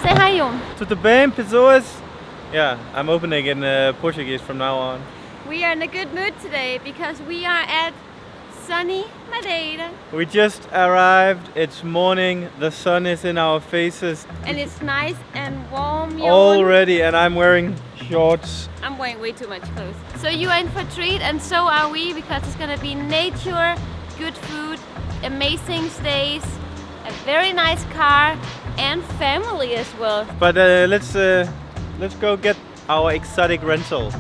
Say hi, Joen. Tudo bem, pessoas? Yeah, I'm opening in Portuguese from now on. We are in a good mood today because we are at sunny Madeira. We just arrived, it's morning, the sun is in our faces. And it's nice and warm, Joen. Already, and I'm wearing shorts. I'm wearing way too much clothes. So you are in for a treat and so are we, because it's gonna be nature, good food, amazing stays, a very nice car and family as well. But let's go get our exotic rental.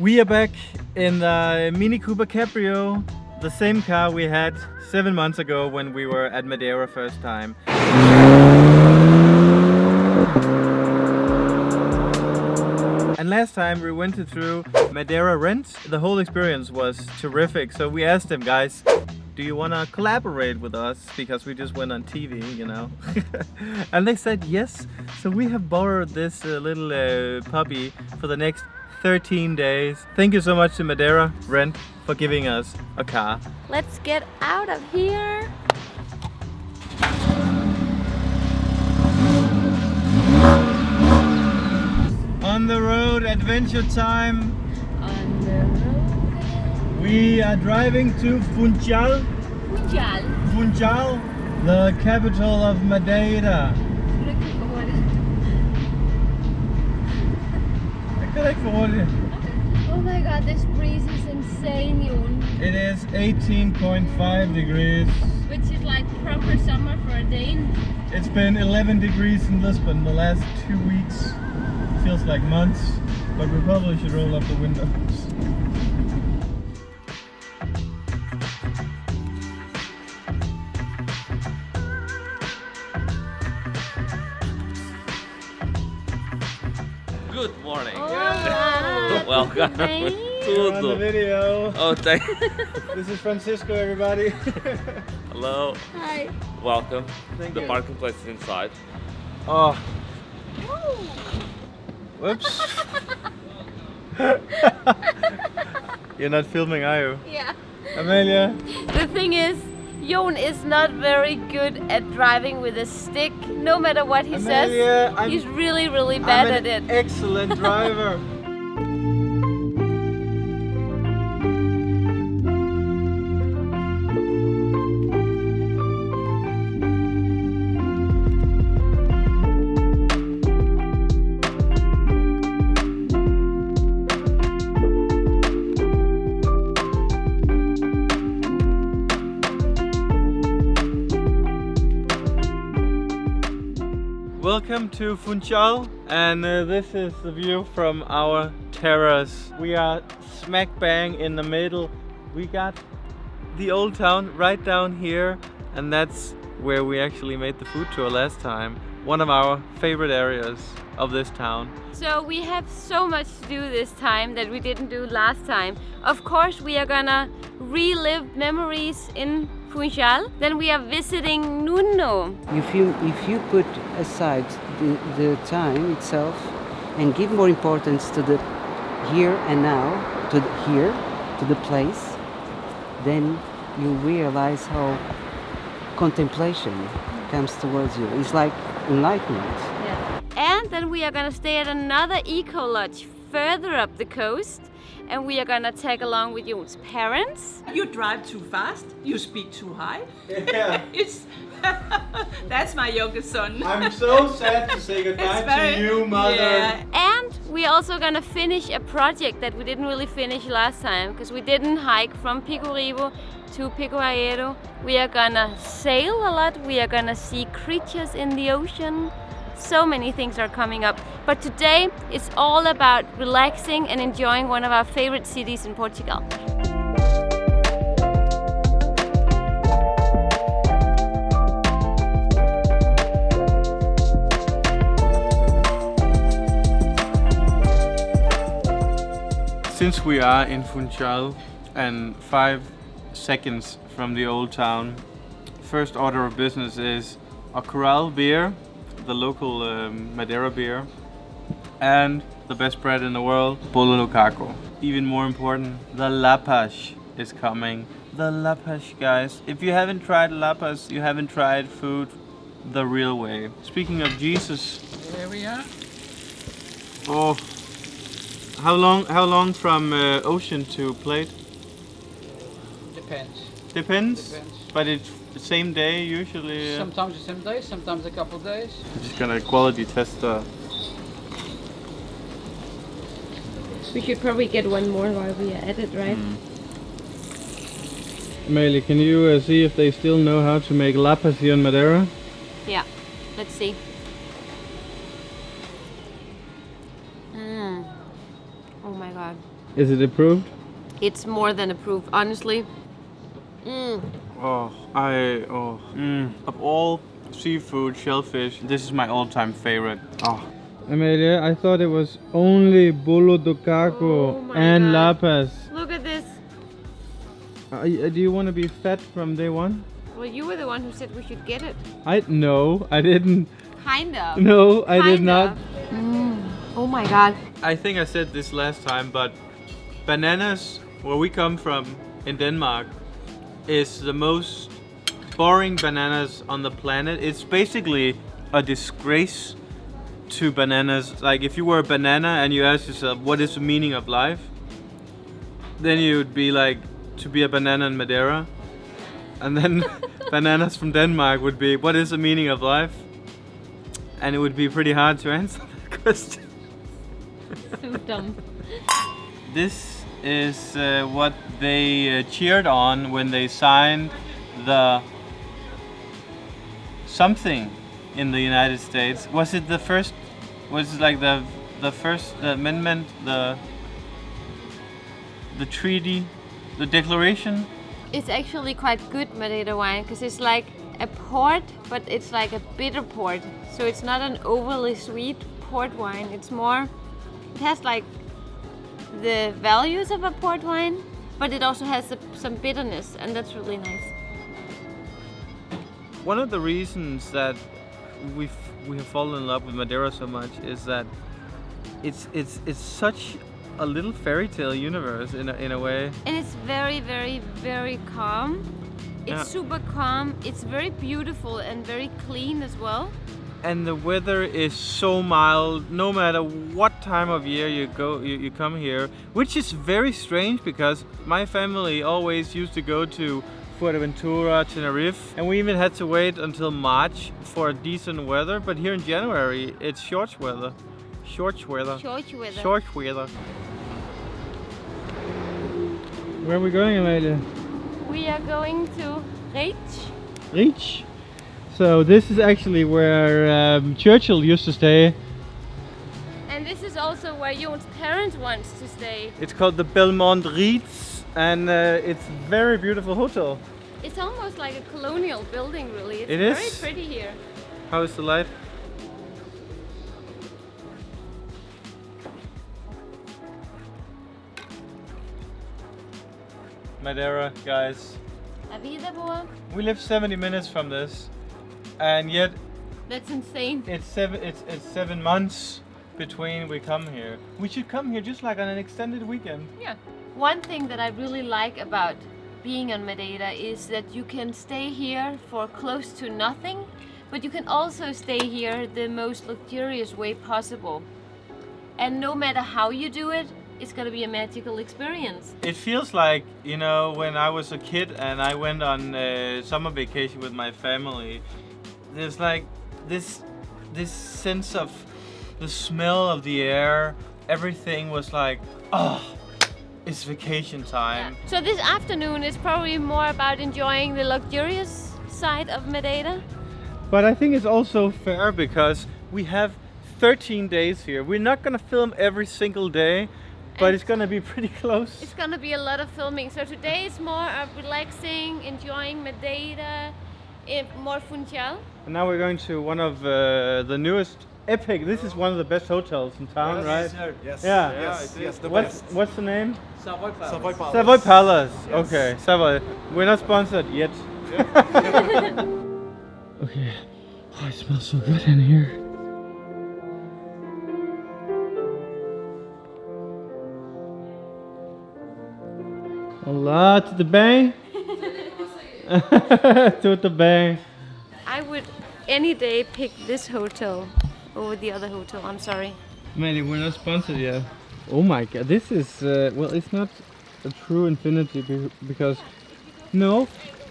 We are back in the Mini Cooper Cabrio, the same car we had 7 months ago when we were at Madeira first time. And last time we went through Madeira rent. The whole experience was terrific, so we asked them, guys, do you want to collaborate with us? Because we just went on TV, you know. And they said yes, so we have borrowed this little puppy for the next 13 days. Thank you so much to Madeira Rent for giving us a car. Let's get out of here. On the road, adventure time. On the road. We are driving to Funchal. Funchal, the capital of Madeira. Oh my god, this breeze is insane, Joen. It is 18.5 degrees. Which is like proper summer for a Dane. It's been 11 degrees in Lisbon the last 2 weeks. Feels like months, but we probably should roll up the windows. Good morning. Olá, Welcome. tudo bem? You're on the video. Oh, thank This is Francisco, everybody. Hello. Hi. Welcome. Thank The you. parking place is inside. Oh, Oh. whoops. You're not filming, are you? Yeah. Amelia? The thing is, Joen is not very good at driving with a stick. No matter what he Amalia, says, he's really bad I'm at an it. excellent driver. Welcome to Funchal, and this is the view from our terrace. We are smack bang in the middle. We got the old town right down here, and that's where we actually made the food tour last time. One of our favorite areas of this town. So we have so much to do this time that we didn't do last time. Of course, we are gonna relive memories in Funchal. Then we are visiting Nuno. If you put aside the time itself and give more importance to the here and now, to the place, then you realize how contemplation comes towards you. It's like enlightenment. And then we are gonna stay at another eco lodge further up the coast, and we are gonna tag along with Joen's parents. You drive too fast, you speak too high. Yeah. It's that's my youngest son. I'm so sad to say goodbye to you, mother. Yeah. And we're also gonna finish a project that we didn't really finish last time, because we didn't hike from Pico Ribo to Pico Aero. We are gonna sail a lot, we are gonna see creatures in the ocean. So many things are coming up. But today it's all about relaxing and enjoying one of our favorite cities in Portugal. Since we are in Funchal and 5 seconds from the old town, first order of business is a Corral beer, the local Madeira beer, and the best bread in the world, bolo do caco. Even more important, the lapas is coming. The lapas, guys. If you haven't tried lapas, you haven't tried food the real way. Speaking of Jesus, Here we are. oh, how long from ocean to plate? Depends. Depends. Depends. But it's the same day usually. Sometimes the same day, sometimes a couple of days. I'm just gonna quality test the. We should probably get one more while we are at it, right? Amalie, can you see if they still know how to make lapas here in Madeira? Yeah, let's see. Oh my god. Is it approved? It's more than approved, honestly. Of all seafood, shellfish, this is my all-time favorite. Oh. Amalie, I thought it was only bolo do caco Oh my and God. lapas. Look at this. Do you want to be fat from day one? Well, you were the one who said we should get it. No, I didn't. Kind of. No, I did Kind not. of. Oh my god. I think I said this last time, but bananas, where we come from in Denmark, is the most boring bananas on the planet. It's basically a disgrace to bananas. Like if you were a banana and you ask yourself what is the meaning of life, then you would be like to be a banana in Madeira. And then bananas from Denmark would be what is the meaning of life? And it would be pretty hard to answer that question. So dumb. This is what they cheered on when they signed the something in the United States. Was it the first? Was it like the first amendment, the treaty, the declaration? It's actually quite good Madeira wine because it's like a port, but it's like a bitter port. So it's not an overly sweet port wine. It's more, it has like the values of a port wine, but it also has some bitterness, and that's really nice. One of the reasons that we have fallen in love with Madeira so much is that it's such a little fairy tale universe in a way. And it's very, very, very calm. It's Yeah. super calm. It's very beautiful and very clean as well. And the weather is so mild, no matter what time of year you come here, which is very strange because my family always used to go to Fuerteventura, Tenerife, and we even had to wait until March for decent weather. But here in January, it's short weather. Short weather. Short weather. Short weather. Where are we going, Amalie? We are going to Reach. Reach. So this is actually where Churchill used to stay. And this is also where Joen's parents wants to stay. It's called the Belmont Reeds, and it's a very beautiful hotel. It's almost like a colonial building, really. It's It very is. pretty here. How is the light? Madeira, guys. La vida boa. We live 70 minutes from this, and yet That's insane. it's 7 months between we come here. We should come here just like on an extended weekend. Yeah. One thing that I really like about being on Madeira is that you can stay here for close to nothing, but you can also stay here the most luxurious way possible. And no matter how you do it, it's gonna be a magical experience. It feels like, you know, when I was a kid and I went on summer vacation with my family, there's like this sense of the smell of the air. Everything was like, oh, it's vacation time. Yeah. So this afternoon is probably more about enjoying the luxurious side of Madeira. But I think it's also fair because we have 13 days here. We're not gonna film every single day, but And it's gonna be pretty close. It's gonna be a lot of filming. So today is more of relaxing, enjoying Madeira, more Funchal. And now we're going to one of the newest epic. This is one of the best hotels in town, right? Yes. Yeah. Yes, the What's best. what's the name? Savoy Palace. Savoy Palace. Yes. Okay, Savoy. We're not sponsored yet. Okay. Oh, it smells so good in here. Olá, tudo bem? Tudo bem. I would any day pick this hotel over the other hotel. I'm sorry. Maddie, we're not sponsored yet. Oh my god, this is, well, it's not a true infinity because, no.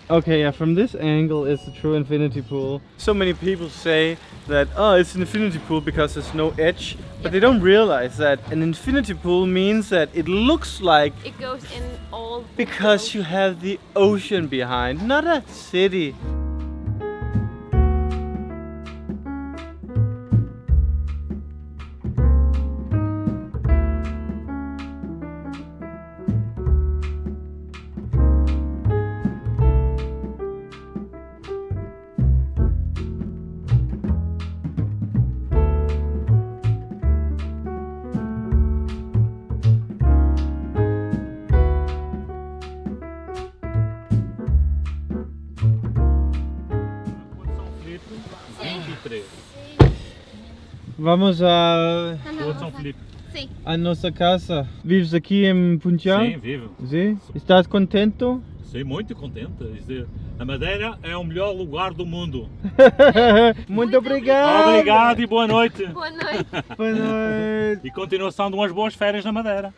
Okay, yeah, from this angle it's a true infinity pool. So many people say that, oh, it's an infinity pool because there's no edge, but they don't realize that an infinity pool means that it looks like, It goes in all. because you have the ocean behind, not a city. Vamos a nossa casa. Vives aqui em Funchal? Sim, vivo. Sim. Estás contento? Sim, muito contente. A Madeira é o melhor lugar do mundo. Muito obrigado. Obrigado e boa noite. Boa noite. Boa noite. E continuação de umas boas férias na Madeira.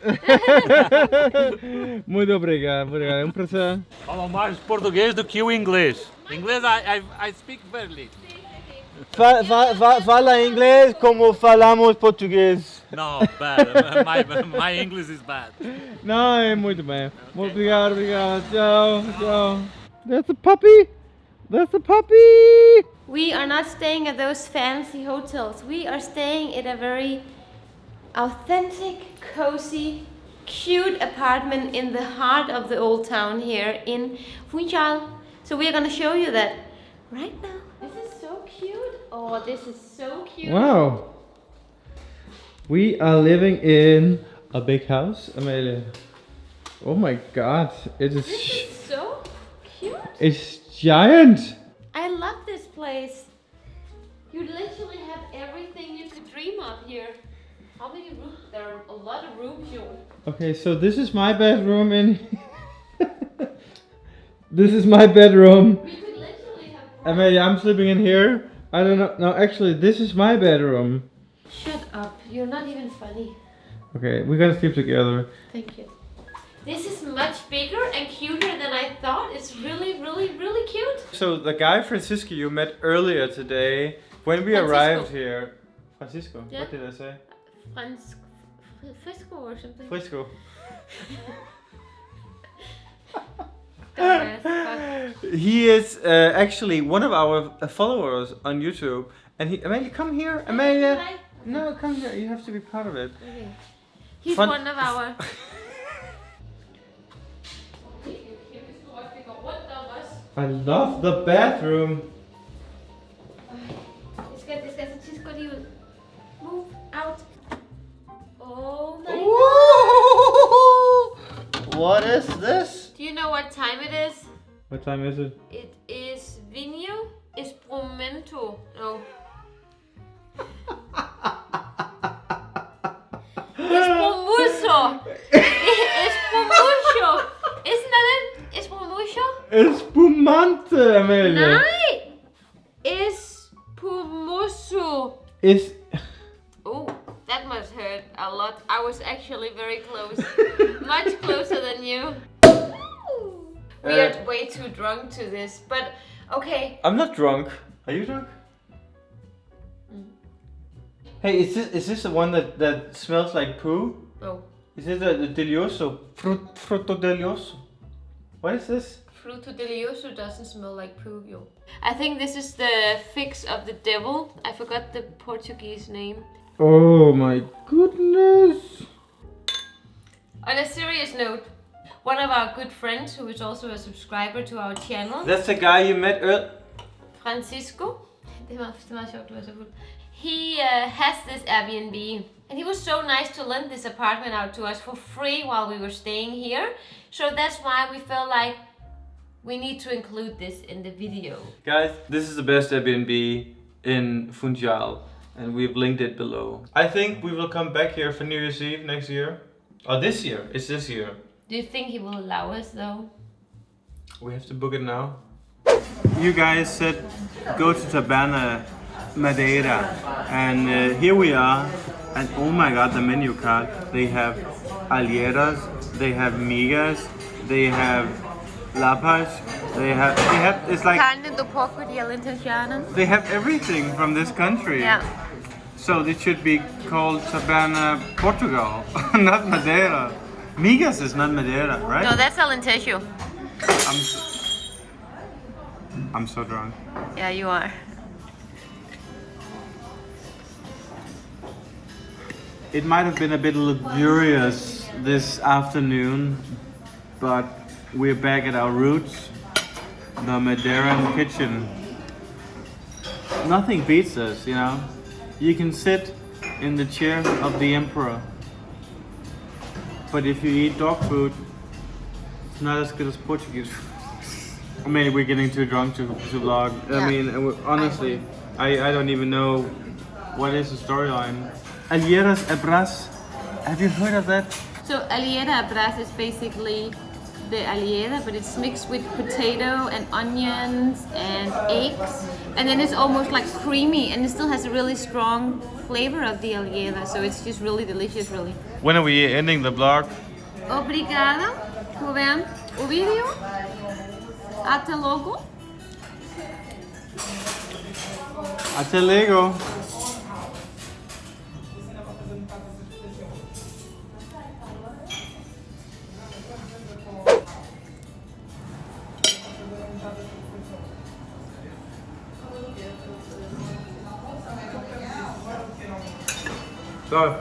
Muito obrigado, obrigado. É um prazer. Falam mais português do que o inglês. Inglês, I speak very little. Fala inglês como falamos português. No, bad. My English is bad. Não, é muito bem. Muito obrigado, obrigado. Tchau, tchau. That's a puppy. That's a puppy. We are not staying at those fancy hotels. We are staying at a very authentic, cozy, cute apartment in the heart of the old town here in Funchal. So we are going to show you that right now. This is so cute. Oh, this is so cute. Wow. We are living in a big house, Amalie. Oh my god, it is. This is so cute. It's giant. I love this place. You literally have everything you could dream of here. How many rooms? There are a lot of rooms here. Okay, so this is my bedroom in. This is my bedroom. We could literally have. Amalie, I'm sleeping in here. I don't know. No, actually, this is my bedroom. Shut up. You're not even funny. Okay, we're gonna sleep together. Thank you. This is much bigger and cuter than I thought. It's really, really, really cute. So the guy Francisco you met earlier today, when we Francisco. arrived here. Francisco? Yeah. What did I say? Frisco or something. Frisco. Dumbass fuck. He is actually one of our followers on YouTube. And he, Amalie, come here. Amalie. Hi. No, come here. You have to be part of it. Okay. He's Fun- one of our. I love the bathroom. Det skal så tit gå lige ud. Move out. Oh my god. What is this? Do you know what time it is? What time is it? It is Vinho Espumento. No. Espumoso. Espumoso. Isn't that it? Espumoso? Espumante, Amalie. Nej. Espumoso. Is Oh, that must hurt a lot. I was actually very close. Much closer than you. We are way too drunk to this, but okay. I'm not drunk. Are you drunk? Hey, is this the one that smells like poo? Oh, Is it the delioso? Fruto delioso. What is this? Fruto Delioso doesn't smell like poo, yo. I think this is the fix of the devil. I forgot the Portuguese name. Oh my goodness. On a serious note, one of our good friends, who is also a subscriber to our channel, That's the guy you met earlier. Francisco. Det er meget sjovt, du er så fuld. He has this Airbnb, and he was so nice to lend this apartment out to us for free while we were staying here. So that's why we felt like we need to include this in the video. Guys, this is the best Airbnb in Funchal, and we've linked it below. I think we will come back here for New Year's Eve next year. Or this year, it's this year. Do you think he will allow us though? We have to book it now. You guys said go to Taberna Madeira, and here we are. And oh my god, the menu card. They have alieras, they have migas, they have lapas, they have it's like Carne do porco di Alentejana. they have everything from this country. Yeah. So this should be called Taberna Portugal, not Madeira. Migas is not Madeira, right? No, that's Alentejo. I'm so drunk. Yeah, you are. It might have been a bit luxurious this afternoon, but we're back at our roots, the Madeiran kitchen. Nothing beats us, you know. You can sit in the chair of the emperor, but if you eat dog food, it's not as good as Portuguese food. Maybe we're getting too drunk to vlog. Yeah. I mean, honestly, I don't even know what is the storyline. Alieras Ebras, have you heard of that? So aliera abras is basically the aliera, but it's mixed with potato and onions and eggs, and then it's almost like creamy, and it still has a really strong flavor of the aliera. So it's just really delicious, really. When are we ending the vlog? Obrigada por ver o vídeo. Até logo. Até luego. So,